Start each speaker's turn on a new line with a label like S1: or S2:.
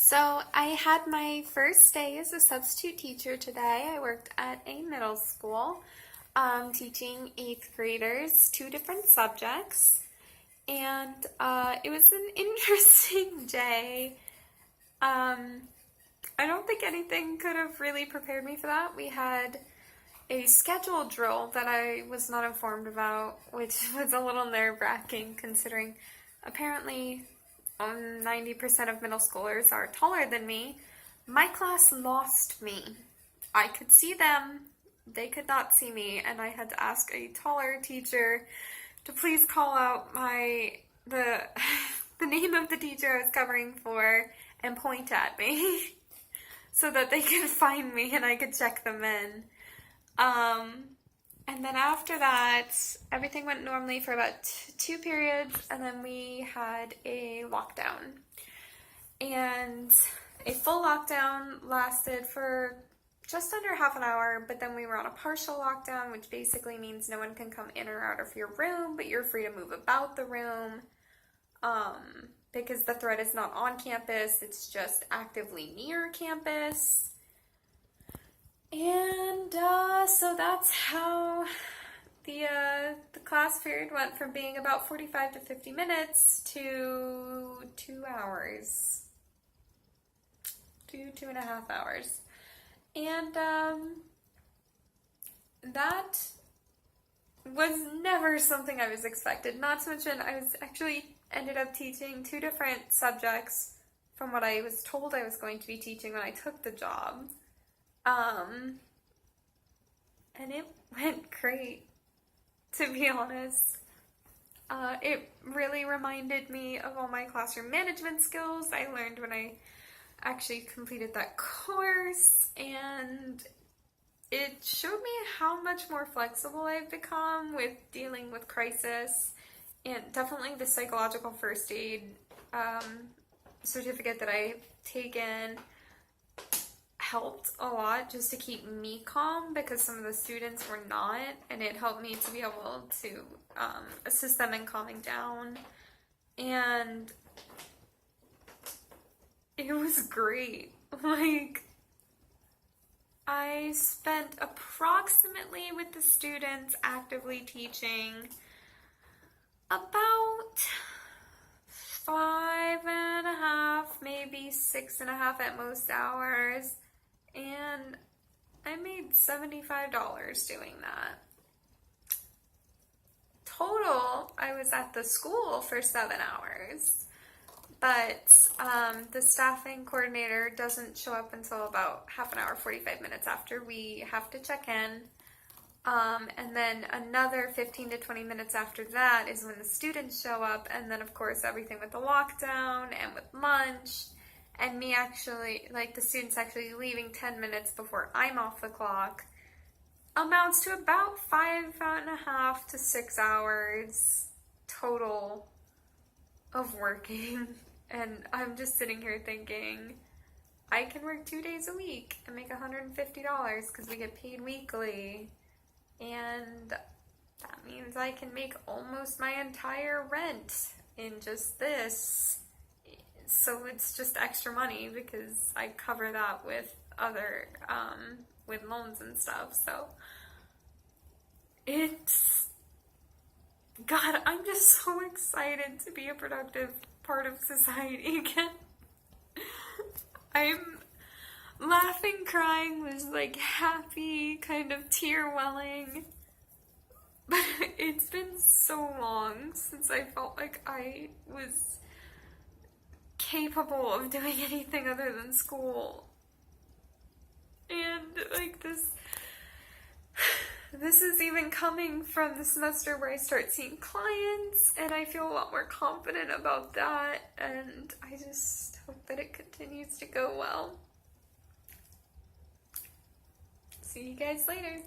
S1: So I had my first day as a substitute teacher today. I worked at a middle school, teaching 8th graders 2 different subjects, and it was an interesting day. I don't think anything could have really prepared me for that. We had a schedule drill that I was not informed about, which was a little nerve-wracking considering apparently 90% of middle schoolers are taller than me. My class lost me. I could see them, they could not see me, and I had to ask a taller teacher to please call out the name of the teacher I was covering for and point at me so that they could find me and I could check them in. And then after that, everything went normally for about 2 periods, and then we had a lockdown. And a full lockdown lasted for just under half an hour, but then we were on a partial lockdown, which basically means no one can come in or out of your room, but you're free to move about the room, because the threat is not on campus, it's just actively near campus. And so that's how the class period went from being about 45 to 50 minutes to 2 hours, 2.5 hours. And that was never something I was expected. Not to mention I was actually ended up teaching 2 different subjects from what I was told I was going to be teaching when I took the job. And it went great, to be honest. It really reminded me of all my classroom management skills I learned when I actually completed that course, and it showed me how much more flexible I've become with dealing with crisis, and definitely the psychological first aid certificate that I've taken helped a lot just to keep me calm because some of the students were not, and it helped me to be able to assist them in calming down, and it was great. Like, I spent approximately with the students actively teaching about 5.5, maybe 6.5 at most hours. And I made $75 doing that. Total, I was at the school for 7 hours, but the staffing coordinator doesn't show up until about half an hour, 45 minutes after we have to check in. And then another 15 to 20 minutes after that is when the students show up, and then of course everything with the lockdown and with lunch. And me actually, like the students actually leaving 10 minutes before I'm off the clock, amounts to about 5.5 to 6 hours total of working. And I'm just sitting here thinking, I can work 2 days a week and make $150 because we get paid weekly. And that means I can make almost my entire rent in just this. So it's just extra money because I cover that with other, with loans and stuff. So God, I'm just so excited to be a productive part of society again. I'm laughing, crying, was like happy, kind of tear welling. But it's been so long since I felt like I was capable of doing anything other than school. And like this is even coming from the semester where I start seeing clients, and I feel a lot more confident about that, and I just hope that it continues to go well. See you guys later.